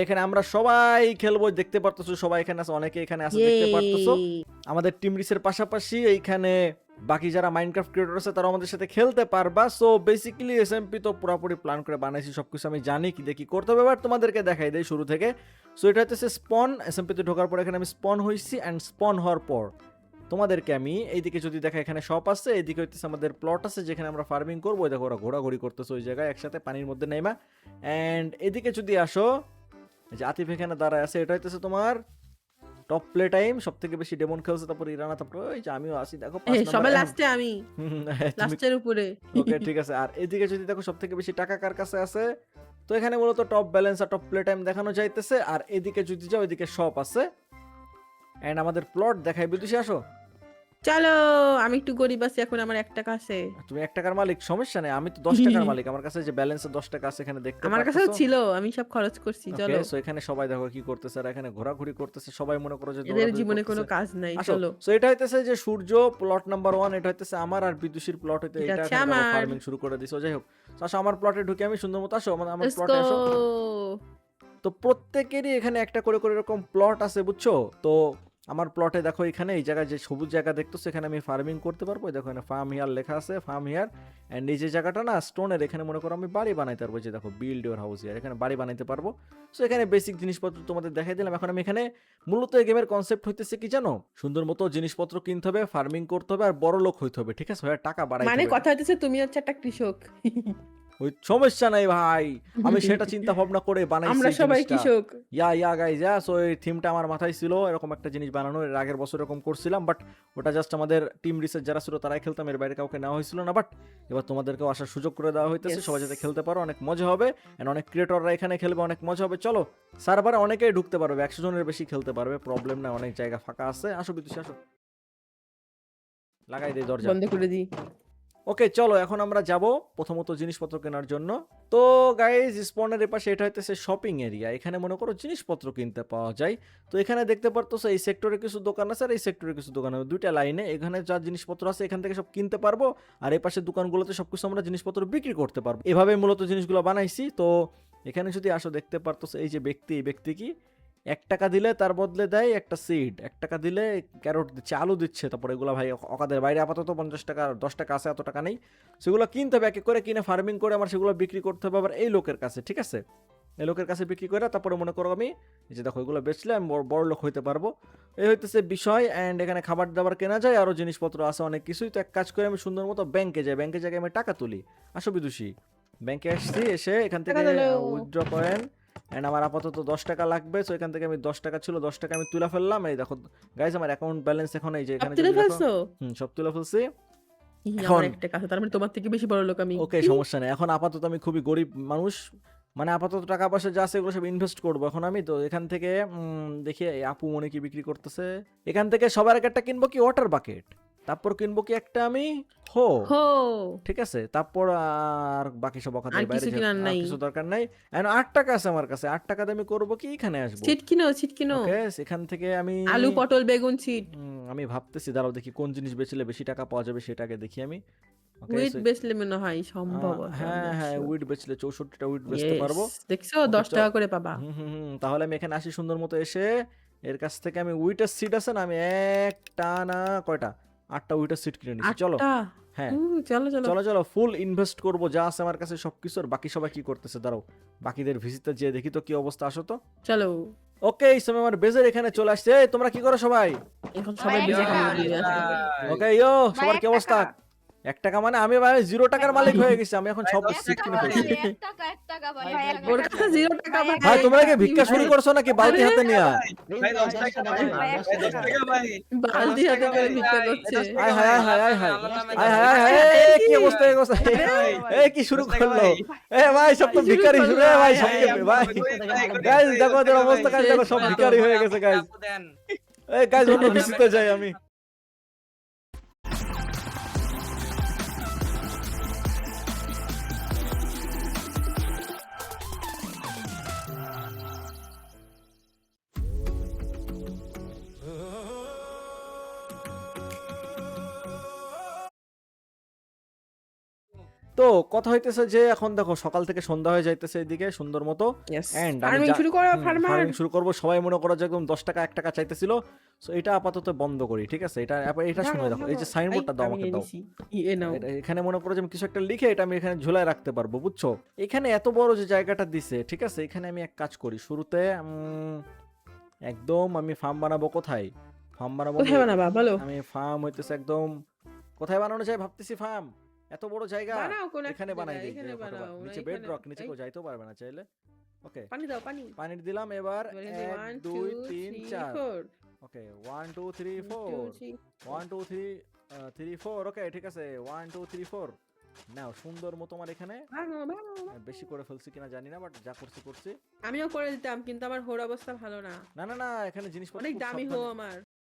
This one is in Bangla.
এখানে আমরা সবাই খেলবো, দেখতে পারতেছো সবাই এখানে আছে, অনেকে এখানে আছে দেখতে পারতেছো। আমাদের টিম রিসের পাশাপাশি এইখানে বাকি যারা মাইনক্রাফট ক্রিয়েটর আছে তারা আমাদের সাথে খেলতে পারবা। সো বেসিক্যালি এসএমপি তো পুরোপুরি প্ল্যান করে বানাইছি, সবকিছু আমি জানি কি দেখি করতে হবে, এবার তোমাদেরকে দেখাই দেই শুরু থেকে। সো এটা হচ্ছে স্পন, এসএমপি তে ঢোকার পর এখানে আমি স্পন হইছি, অ্যান্ড স্পন হওয়ার পর তোমাদেরকে আমি এইদিকে যদি দেখা এখানে শপ আছে, এইদিকে হইতেছে আমাদের প্লট আছে যেখানে আমরা ফার্মিং করবো। দেখো ওরা ঘোরাঘুরি করতেছে ওই জায়গায় একসাথে পানির মধ্যে নেইমা। অ্যান্ড এদিকে যদি আসো, এই যে আতিফ এখানে দাঁড়ায় আছে, এটা হইতেছে তোমার টপ প্লে টাইম, সব থেকে বেশি ডেমন খেলছে, তারপর ইরানা, তারপর ওই যে আমিও আসি দেখো 5 সবার নাম্বার। লাস্টে আমি লাস্টের উপরে। ওকে ঠিক আছে। আর এদিকে যদি দেখো সব থেকে বেশি টাকা কার কাছে আছে, তো এখানে মূলত টপ ব্যালেন্স আর টপ প্লে টাইম দেখানো যাইতেছে। আর এদিকে যদি যাও এদিকে শপ আছে, এন্ড আমাদের প্লট দেখাই। বিদুষী আসো। চলো, আমি একটু গরিব আছি এখন, আমার 1 টাকা আছে। তুমি 1 টাকার মালিক, সমস্যা নেই, আমি তো 10 টাকার মালিক। আমার কাছে যে ব্যালেন্সে 10 টাকা আছে এখানে দেখতে আমার কাছেও ছিল, আমি সব খরচ করছি। চলো, সো এখানে সবাই দেখো কি করতেছে, আর এখানে ঘোরাঘুরি করতেছে, সবাই মনে করো যে এদের দৌড়াদৌড়ি জীবনে কোনো করতেছে। কাজ নাই। আসো। চলো, সো এটা হইতেছে যে সূর্য প্লট নাম্বার 1, এটা হইতেছে আমার, আর বিদুষীর প্লট হইতে এটা এটা হচ্ছে এখানে আমার। ফার্মিং শুরু করে দিছো। যাই হোক, তো আসো আমার প্লটে ঢুকে আমি সুন্দর মতো। আসো আমার লেটস প্লটে গো। আসো। তো প্রত্যেকেরই এখানে একটা করে করে এরকম প্লট আছে বুঝছো। তো আমার প্লটে দেখো এখানে এই জায়গায় যে সবুজ জায়গা দেখতেছো, এখানে আমি ফার্মিং করতে পারবো। এই দেখো এখানে ফার্ম হিয়ার লেখা আছে, ফার্ম হিয়ার। এন্ড এই যে জায়গাটা না স্টোনের, এখানে মনে করো আমি বাড়ি বানাইতে পারবো। যে দেখো বিল্ড ইউর হাউস হিয়ার, এখানে বাড়ি বানাইতে পারবো। সো এখানে বেসিক জিনিসপত্র তোমাদের দেখাই দিলাম। এখন আমি এখানে মূলত এই গেমের কনসেপ্ট হইতেছে কি জানো, সুন্দর মতো জিনিসপত্র কিনতে হবে, ফার্মিং করতে হবে, আর বড় লোক হইতে হবে, ঠিক আছে, টাকা বাড়াইতে মানে হবে। কথা হচ্ছে তুমি হচ্ছে একটা কৃষক। ওই সমস্যা নাই ভাই, আমি সেটা চিন্তা ভাবনা করে বানাইছি আমরা এই সবাই জিনিসটা। কৃষক। ইয়া গাইজ, সো এই থিমটা আমার মাথায় ছিল, এরকম একটা জিনিস বানানো। এর আগের বছর এরকম করছিলাম, বাট ওটা জাস্ট আমাদের টিম রিসার্চ যারা ছিল তারাই খেলতাম, এর বাইরে কাউকে নেওয়া হয়েছিল না। বাট এবার তোমাদেরকেও আসার সুযোগ করে দেওয়া হইতেছে, Yes. সবাই যাতে খেলতে পারো, অনেক মজা হবে। এন্ড অনেক ক্রিয়েটররা এখানে খেলবে, অনেক মজা হবে। চলো, সার্ভারে অনেকেই ঢুকতে পারবে, 100 জনের বেশি খেলতে পারবে, প্রবলেম না, অনেক জায়গা ফাঁকা আছে। আসো বিদুষী আসো, লাগাই দেই দরজা। বন্ধ করে দিই। ওকে চলো, এখন আমরা যাব প্রথমত জিনিসপত্র কেনার জন্য। তো গাইজ স্পনের পাশে এটা হইতেছে শপিং এরিয়া, এখানে মনে করো জিনিসপত্র কিনতে পাওয়া যায়। তো এখানে দেখতে পারতেছো এই সেক্টরে কিছু দোকান আছে, আর এই সেক্টরে কিছু দোকান আছে, দুইটা লাইনে। এখানে যা জিনিসপত্র আছে এখান থেকে সব কিনতে পারবো, আর এই পাশে দোকানগুলোতে সবকিছু আমরা জিনিসপত্র বিক্রি করতে পারবো। এভাবে মূলত জিনিসগুলো বানাইছি। তো এখানে যদি আসো দেখতে পারতেছো এই যে ব্যক্তি, এই ব্যক্তি কি 1 টাকা দিলে তার বদলে দেয় একটা সিড, 1 টাকা দিলে ক্যারট দিচ্ছে, আলু দিচ্ছে। তারপরে এগুলো ভাই অকাদের বাইরে আপাতত 50 টাকা 10 টাকা আছে, এত টাকা নেই। সেগুলো কিনতে হবে, এক এক করে কিনে ফার্মিং করে আমার সেগুলো বিক্রি করতে হবে আবার এই লোকের কাছে, ঠিক আছে। এই লোকের কাছে বিক্রি করে তারপরে মনে করো আমি এই যে দেখো এগুলো বেচলে আমি বড় লোক হইতে পারবো। এই হইতেছে বিষয়। অ্যান্ড এখানে খাবার দাবার কেনা যায়, আরও জিনিসপত্র আছে অনেক কিছুই। তো এক কাজ করে আমি সুন্দর মতো ব্যাংকে যাই, ব্যাংকে যাই আমি টাকা তুলি। আসো বিদুষী, ব্যাংকে আসছি, এসে এখান থেকে টাকা দিলো। উইথড্র করেন। অ্যান্ড আমার আপাতত 10 টাকা লাগবে। সো এখান থেকে আমি 10 টাকা ছিল, 10 টাকা আমি তুলে ফেললাম। এই দেখো গাইজ আমার অ্যাকাউন্ট ব্যালেন্স এখন এই যে সব এখানে তুলে যদি দেখো, ফেলছো? সব তুলে ফেলছি। আমার এখন 1 টাকা আছে, তার মানে তোমার থেকে বেশি বড় লোক আমি। ওকে সমস্যা নেই, এখন আপাতত আমি খুবই গরিব মানুষ, মানে আপাতত টাকা পয়সা যা আছে এগুলো সব ইনভেস্ট করবো এখন আমি। তো এখান থেকে দেখি এই আপু মনে কি বিক্রি করতেছে। এখান থেকে সবার আগে একটা কিনবো কি ওয়াটার বাকেট, তারপর কিনবো কি একটা আমি হো, হো। ঠিক আছে। তারপর আর বাকি সব আর অকাদের বাইরে কিছু কেনার আর নাই। কিছু দরকার নাই। এখন 8 টাকা আছে আমার কাছে, 8 টাকাতে আমি করবো কি, এখানে আসবো। ছিট কিনো, ছিট কিনো। ওকে এখান থেকে আমি আলু, পটল, বেগুন ছিট। আমি ভাবতেছি, দাঁড়াও দেখি কোন জিনিস বেচলে বেশি টাকা পাওয়া যাবে সেটাকে দেখি আমি। ওকে উইথ বেচলে মনে হয় সম্ভবত। হ্যাঁ হ্যাঁ, উইট বেচলে 64টা উইট বেচতে ইয়েস, পারবো। দেখছো ওকে 10 টাকা করে পাবা। তাহলে আমি এখানে আসি সুন্দর মতো এসে, এর কাছ থেকে আমি উইটের সিট আছে না, আমি একটা না কয়টা 8টা উইটের সিট কিনে নিচ্ছি। চলো 8টা। হ্যাঁ চলো চলো। চলো চলো, ফুল ইনভেস্ট করবো যা আছে আমার কাছে সবকিছু। আর বাকি সবাই কি করতেছে দাঁড়াও, বাকিদের ভিজিতে যেয়ে দেখি তো কি অবস্থা। আসো তো। চলো, ওকে এই সময় আমার বেজের এখানে চলে আসছে। এই তোমরা কি করো সবাই? এখন সবাই বেজে খাবে দিয়ে আছে। ওকে ইয়ো, সবার কি অবস্থা? 1 টাকা মানে আমি ভাই 0 টাকার মালিক হয়ে গেছি, আমি এখন সব সিট কিনে ফেলছি। ওর কাছে 0 টাকা ভাই। ভাই তোমরা কি ভিক্ষা শুরু করছো নাকি বালতি হাতে নিয়ে? বালতি হাতে করে ভিক্ষা করছে। আয় হায় আয় হায় আয় হায় আয় হায় আয় হায়, এই কি অবস্থা এই অবস্থা, এই কি শুরু করলো? এ ভাই সব তো ভিখারি শুরু, ভাই সব ভাই গাইস দেখো ওদের অবস্থা, গাইস দেখো সব ভিখারি হয়ে গেছে গাইস। এই গাইস অন্য ভিসিতে যাই আমি। তো কথা হইতেছে যে এখন দেখো সকাল থেকে সন্ধ্যা হয়ে যাইতেছে এদিকে সুন্দর মতো ইয়েস, এন্ড আমি ফার্মিং শুরু করো ফার্মার। ফার্মিং শুরু করব। সবাই মনে করো যে একদম 10 টাকা 1 টাকা চাইতেছিল, সো এটা আপাতত বন্ধ করি, ঠিক আছে? এটা শুনে দেখো, এই যে সাইনবোর্ডটা দাও, আমি আমাকে নিয়ে দাও। নিছি। এ নাও। এখানে মনে করো যে আমি কিছু একটা লিখে এটা আমি এখানে ঝুলায় রাখতে পারবো, বুঝছো? এখানে এত বড় যে জায়গাটা দিছে, ঠিক আছে? এখানে আমি এক কাজ করি, শুরুতে একদম আমি ফার্ম বানাবো। কোথায় ফার্ম বানাবো আমি? কোথায় বানাবা বলো? আমি ফার্ম হইতেছে একদম কোথায় বানানো যায় ভাবতেছি। ফার্ম এত বড় জায়গা, বানাও কোন একটা এখানে বানাই জায়গায়, দেই এখানে হয়তোবা। বানাও না নিচে এখানে। বেডরক, নিচে এই কেউ যাইতেও পারবে না চাইলে। ওকে, পানি দাও পানি। পানি দিলাম এবার। এবারে 1 1 2 2 3 3 4 4 ওকে 1 2 3 1 2 4 3 1 2 3 3 4 ওকে ঠিক আছে 1 2 3 4 নাও সুন্দর মতো আমার এখানে ভাঙো ভাঙো। বেশি করে ফেলছি কিনা জানি না, বাট যা করছি করছি। আমিও করে দিতাম কিন্তু আমার হোর অবস্থা ভালো না। না না না, এখানে জিনিসপত্র অনেক খুব দামি হো সাবধানে আমার।